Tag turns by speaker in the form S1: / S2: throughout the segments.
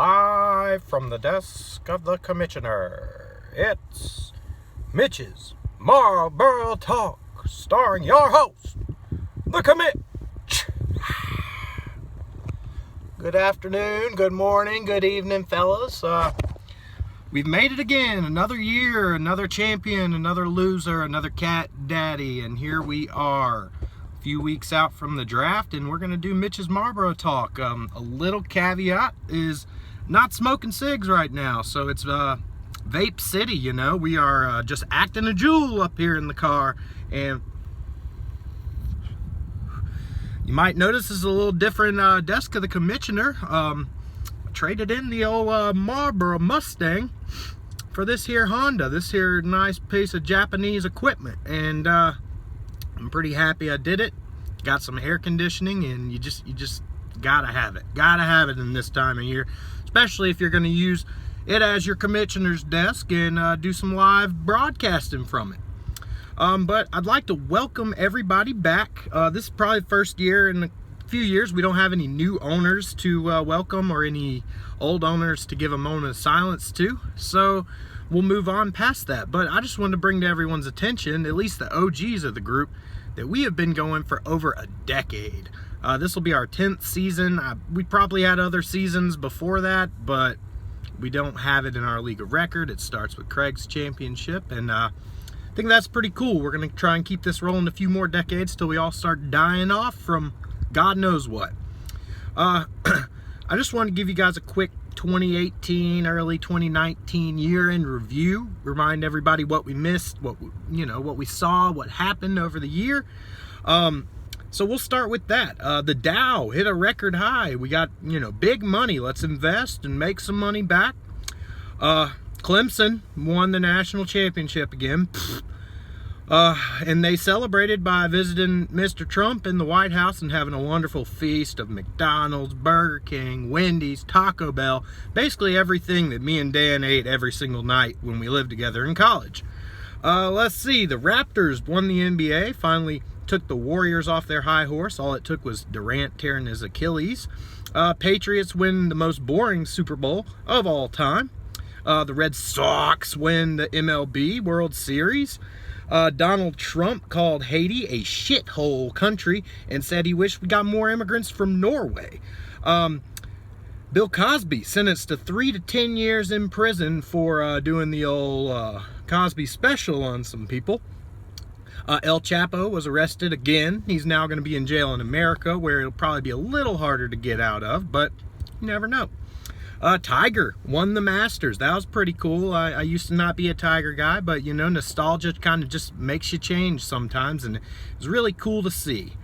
S1: Live from the desk of the commissioner, it's Mitch's Marlboro Talk, starring your host, the Mitch. Good afternoon, good morning, good evening, fellas. We've made it again, another year, another champion, another loser, another cat daddy, and here we are. A few weeks out from the draft, and we're going to do Mitch's Marlboro Talk. A little caveat is not smoking cigs right now, so it's vape city, you know. We are just acting a Juul up here in the car, and you might notice this is a little different desk of the commissioner. Traded in the old Marlboro Mustang for this here Honda, this here nice piece of Japanese equipment, and I'm pretty happy I did it. Got some air conditioning, and you just gotta have it. Gotta have it in this time of year, especially if you're going to use it as your commissioner's desk and do some live broadcasting from it. But I'd like to welcome everybody back. This is probably the first year in a few years we don't have any new owners to welcome, or any old owners to give a moment of silence to. So we'll move on past that. But I just wanted to bring to everyone's attention, at least the OGs of the group, that we have been going for over a decade. This will be our 10th season. We probably had other seasons before that, but we don't have it in our league of record. It starts with Craig's championship, and I think that's pretty cool. We're going to try and keep this rolling a few more decades till we all start dying off from God knows what. I just want to give you guys a quick 2018, early 2019 year in review. Remind everybody what we missed, what we saw, what happened over the year. So we'll start with that. The Dow hit a record high. We got, big money. Let's invest and make some money back. Clemson won the national championship again. And they celebrated by visiting Mr. Trump in the White House and having a wonderful feast of McDonald's, Burger King, Wendy's, Taco Bell, basically everything that me and Dan ate every single night when we lived together in college. Let's see, the Raptors won the NBA, finally took the Warriors off their high horse. All it took was Durant tearing his Achilles. Patriots win the most boring Super Bowl of all time. The Red Sox win the MLB World Series. Donald Trump called Haiti a shithole country and said he wished we got more immigrants from Norway. Bill Cosby sentenced to 3 to 10 years in prison for doing the old Cosby special on some people. El Chapo was arrested again. He's now going to be in jail in America, where it'll probably be a little harder to get out of, but you never know. Tiger won the Masters. That was pretty cool. I used to not be a Tiger guy, but nostalgia kind of just makes you change sometimes, and it was really cool to see.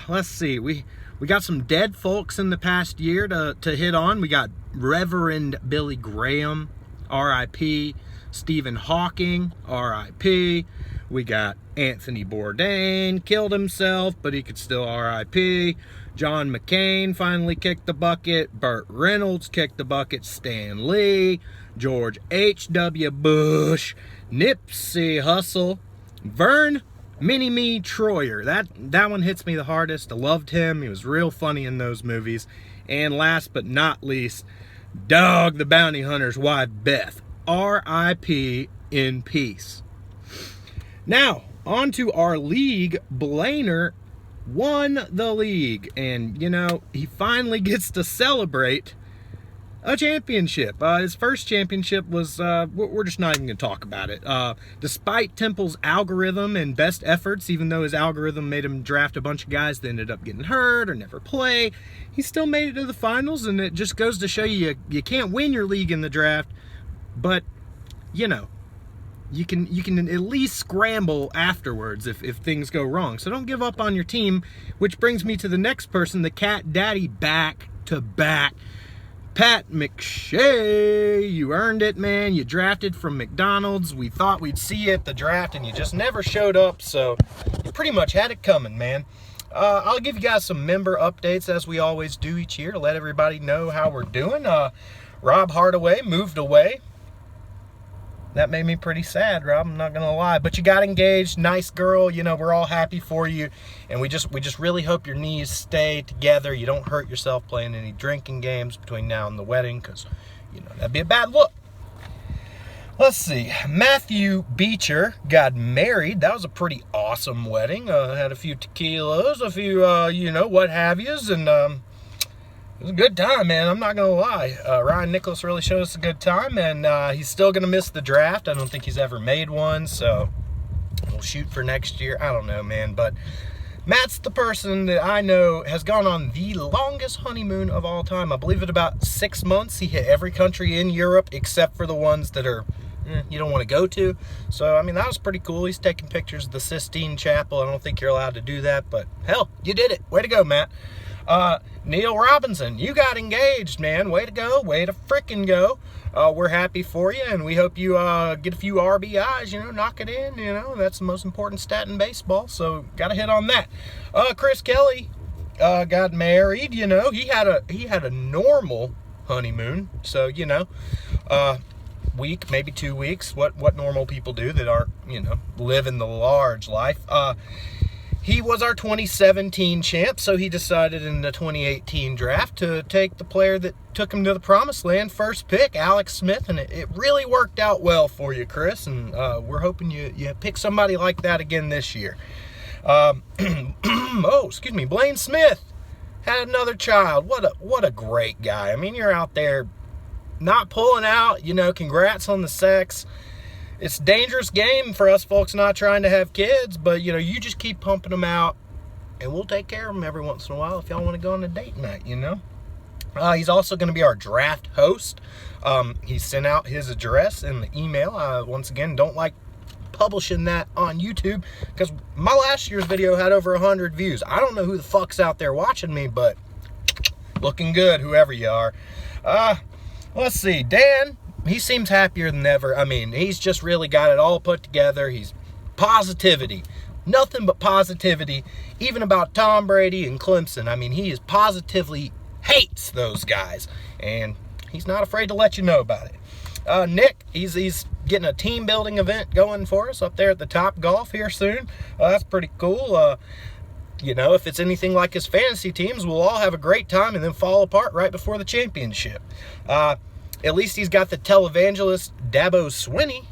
S1: Let's see, we got some dead folks in the past year to hit on. We got Reverend Billy Graham, R.I.P. Stephen Hawking, R.I.P. We got Anthony Bourdain, killed himself, but he could still R.I.P. John McCain finally kicked the bucket. Burt Reynolds kicked the bucket. Stan Lee, George H.W. Bush, Nipsey Hussle, Vern Mini-Me Troyer. That one hits me the hardest. I loved him. He was real funny in those movies. And last but not least, Dog the Bounty Hunter's wife, Beth. R.I.P. in peace. Now, on to our league. Blainer won the league, and he finally gets to celebrate a championship. His first championship was we're just not even gonna talk about it. Despite Temple's algorithm and best efforts, even though his algorithm made him draft a bunch of guys that ended up getting hurt or never play, he still made it to the finals. And it just goes to show you can't win your league in the draft, but you can at least scramble afterwards if things go wrong. So don't give up on your team, which brings me to the next person, the cat daddy back to back. Pat McShay, you earned it, man. You drafted from McDonald's. We thought we'd see you at the draft, and you just never showed up, so you pretty much had it coming, man. I'll give you guys some member updates, as we always do each year, to let everybody know how we're doing. Rob Hardaway moved away. that made me pretty sad, Rob. I'm not gonna lie. But you got engaged, nice girl. You know, we're all happy for you, and we just really hope your knees stay together. You don't hurt yourself playing any drinking games between now and the wedding, because you know that'd be a bad look. Let's see. Matthew Beecher got married. That was a pretty awesome wedding. Had a few tequilas, a few you know, what have yous, and it was a good time, man. I'm not going to lie. Ryan Nicholas really showed us a good time, and he's still going to miss the draft. I don't think he's ever made one, so we'll shoot for next year. I don't know, man, but Matt's the person that I know has gone on the longest honeymoon of all time. I believe at about 6 months. He hit every country in Europe except for the ones that are you don't want to go to. So, I mean, that was pretty cool. He's taking pictures of the Sistine Chapel. I don't think you're allowed to do that, but hell, you did it. Way to go, Matt. Neil Robinson, you got engaged, man. Way to go. Way to frickin' go. We're happy for you, and we hope you get a few RBIs, you know, knock it in, you know. That's the most important stat in baseball, so got to hit on that. Chris Kelly got married, you know. He had a normal honeymoon, so, you know, week, maybe 2 weeks, what normal people do that aren't, you know, living the large life. He was our 2017 champ, so he decided in the 2018 draft to take the player that took him to the promised land, first pick, Alex Smith, and it really worked out well for you, Chris, and we're hoping you pick somebody like that again this year. Blaine Smith had another child. What a great guy. I mean, you're out there not pulling out, you know, congrats on the sex. It's a dangerous game for us folks not trying to have kids, but, you know, you just keep pumping them out, and we'll take care of them every once in a while if y'all want to go on a date night, you know. He's also going to be our draft host. He sent out his address in the email. Once again, don't like publishing that on YouTube, because my last year's video had over 100 views. I don't know who the fuck's out there watching me, but looking good, whoever you are. Let's see, Dan. He seems happier than ever. I mean, he's just really got it all put together. He's positivity. Nothing but positivity. Even about Tom Brady and Clemson. I mean, he is positively hates those guys. And he's not afraid to let you know about it. Nick, he's getting a team building event going for us up there at the Top Golf here soon. That's pretty cool. You know, if it's anything like his fantasy teams, we'll all have a great time and then fall apart right before the championship. At least he's got the televangelist Dabo Swinney.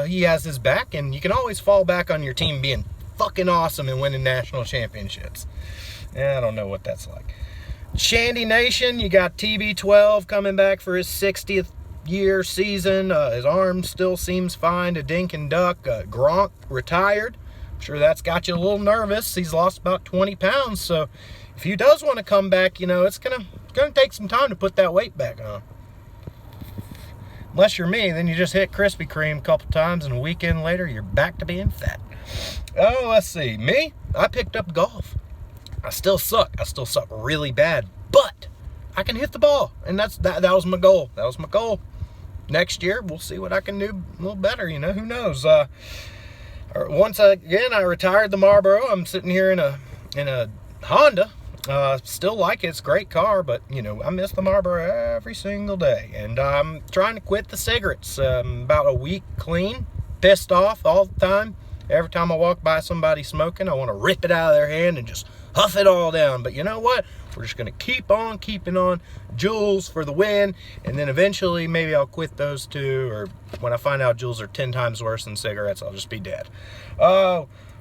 S1: He has his back, and you can always fall back on your team being fucking awesome and winning national championships. I don't know what that's like. Shandy Nation, you got TB12 coming back for his 60th year season. His arm still seems fine to dink and duck. Gronk retired. I'm sure that's got you a little nervous. He's lost about 20 pounds, so if he does want to come back, you know, it's gonna take some time to put that weight back on. Unless you're me, then you just hit Krispy Kreme a couple times, and a weekend later, you're back to being fat. Oh, let's see. Me? I picked up golf. I still suck. I still suck really bad, but I can hit the ball, and that was my goal. That was my goal. Next year, we'll see what I can do a little better, you know. Who knows? Once again, I retired the Marlboro. I'm sitting here in a Honda. Still like it. It's a great car, but, you know, I miss the Marlboro every single day. And I'm trying to quit the cigarettes. About a week clean. Pissed off all the time. Every time I walk by somebody smoking, I want to rip it out of their hand and just huff it all down. But you know what? We're just going to keep on keeping on. Juuls for the win. And then eventually maybe I'll quit those two. Or when I find out Juuls are 10 times worse than cigarettes, I'll just be dead.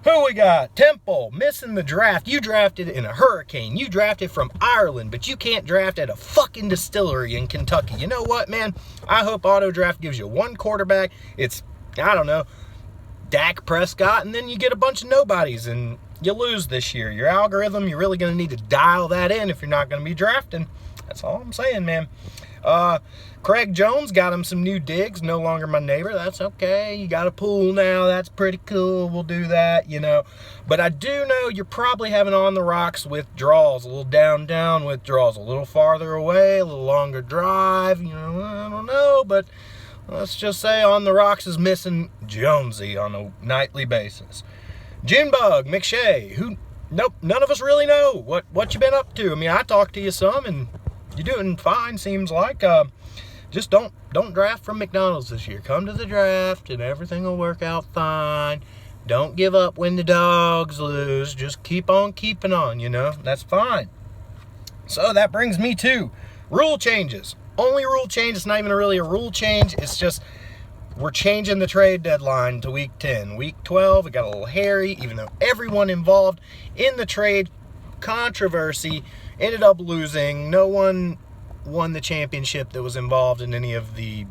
S1: Who we got? Temple, missing the draft. You drafted in a hurricane. You drafted from Ireland, but you can't draft at a fucking distillery in Kentucky. You know what, man? I hope Auto Draft gives you one quarterback. It's, I don't know, Dak Prescott, and then you get a bunch of nobodies, and you lose this year. Your algorithm, you're really going to need to dial that in if you're not going to be drafting. That's all I'm saying, man. Craig Jones got him some new digs. No longer my neighbor. That's okay. You got a pool now. That's pretty cool. We'll do that, you know. But I do know you're probably having on the rocks withdrawals, a little down withdrawals, a little farther away, a little longer drive. You know, I don't know, but let's just say on the rocks is missing Jonesy on a nightly basis. Junebug McShay, nope, none of us really know what you been up to. I mean, I talked to you some, and you're doing fine, seems like. just don't draft from McDonald's this year. Come to the draft and everything will work out fine. Don't give up when the dogs lose. Just keep on keeping on, you know. That's fine. So that brings me to rule changes. Only rule change. It's not even really a rule change. It's just we're changing the trade deadline to week 10. Week 12, it got a little hairy, even though everyone involved in the trade controversy ended up losing. No one won the championship that was involved in any of the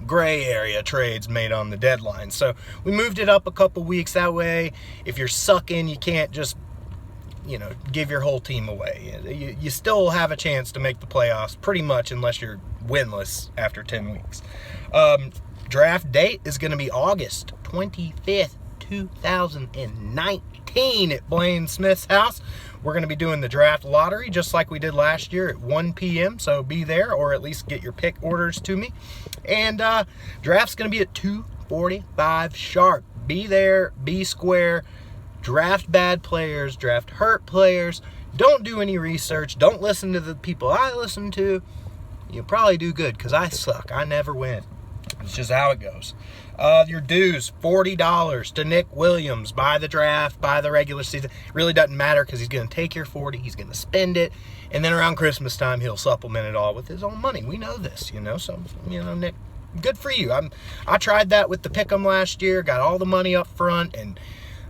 S1: gray area trades made on the deadline. So we moved it up a couple weeks. That way, if you're sucking, you can't just give your whole team away. You still have a chance to make the playoffs pretty much, unless you're winless after 10 weeks. Draft date is going to be August 25th, 2019 at Blaine Smith's house. We're going to be doing the draft lottery just like we did last year at 1 p.m. So be there, or at least get your pick orders to me. And draft's going to be at 2:45 sharp. Be there, be square. Draft bad players, draft hurt players. Don't do any research. Don't listen to the people I listen to. You'll probably do good, because I suck. I never win. It's just how it goes. Your dues, $40 to Nick Williams. By the draft, by the regular season. It really doesn't matter, because he's going to take your $40. He's going to spend it. And then around Christmas time, he'll supplement it all with his own money. We know this, So, Nick, good for you. I tried that with the Pick'em last year. Got all the money up front. And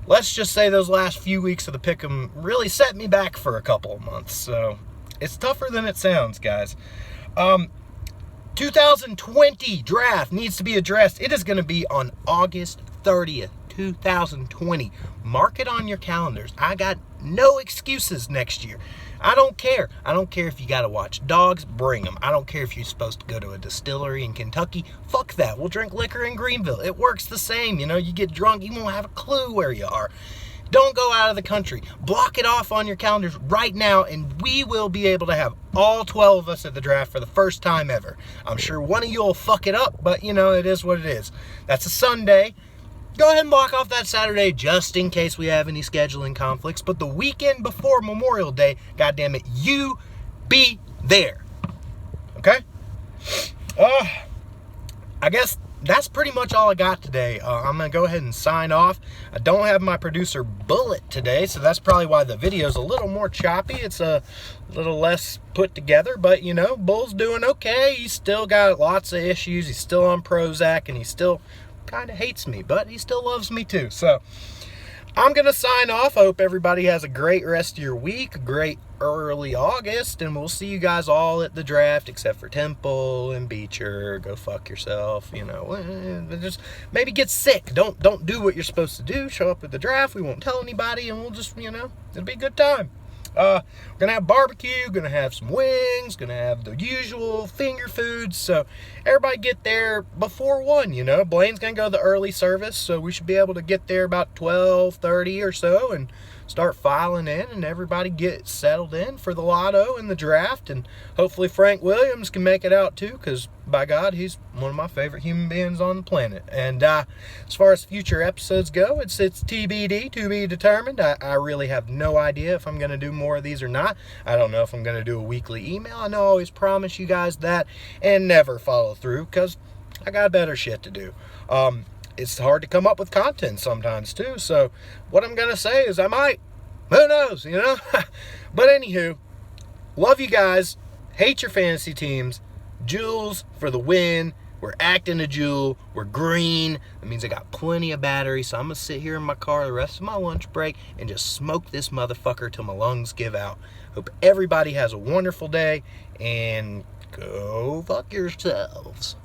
S1: let's just say those last few weeks of the Pick'em really set me back for a couple of months. So, it's tougher than it sounds, guys. 2020 draft needs to be addressed. It is going to be on August 30th, 2020. Mark it on your calendars. I got no excuses next year. I don't care. I don't care if you got to watch dogs, bring them. I don't care if you're supposed to go to a distillery in Kentucky. Fuck that. We'll drink liquor in Greenville. It works the same. You get drunk, you won't have a clue where you are. Don't go out of the country. Block it off on your calendars right now, and we will be able to have all 12 of us at the draft for the first time ever. I'm sure one of you will fuck it up, but it is what it is. That's a Sunday. Go ahead and block off that Saturday just in case we have any scheduling conflicts. But the weekend before Memorial Day, goddammit, you be there. Okay? I guess that's pretty much all I got today. I'm going to go ahead and sign off. I don't have my producer Bullet today, so that's probably why the video's a little more choppy. It's a little less put together, but, Bull's doing okay. He's still got lots of issues. He's still on Prozac, and he still kind of hates me, but he still loves me too. So I'm going to sign off. I hope everybody has a great rest of your week, a great early August, and we'll see you guys all at the draft, except for Temple and Beecher. Go fuck yourself, just maybe get sick. Don't do what you're supposed to do. Show up at the draft. We won't tell anybody, and we'll just, it'll be a good time. We're going to have barbecue, going to have some wings, going to have the usual finger foods. So everybody get there before 1, Blaine's going to go the early service, so we should be able to get there about 12:30 or so and start filing in, and everybody get settled in for the lotto and the draft. And hopefully Frank Williams can make it out too, because by God, he's one of my favorite human beings on the planet. And as far as future episodes go, it's TBD, to be determined. I really have no idea if I'm going to do more of these or not. I don't know if I'm going to do a weekly email. I know I always promise you guys that and never follow through, because I got better shit to do. It's hard to come up with content sometimes too. So what I'm going to say is I might. Who knows, But anywho, love you guys. Hate your fantasy teams. Juuls for the win. We're acting a Juul. We're green. That means I got plenty of battery. So I'm going to sit here in my car the rest of my lunch break and just smoke this motherfucker till my lungs give out. Hope everybody has a wonderful day. And go fuck yourselves.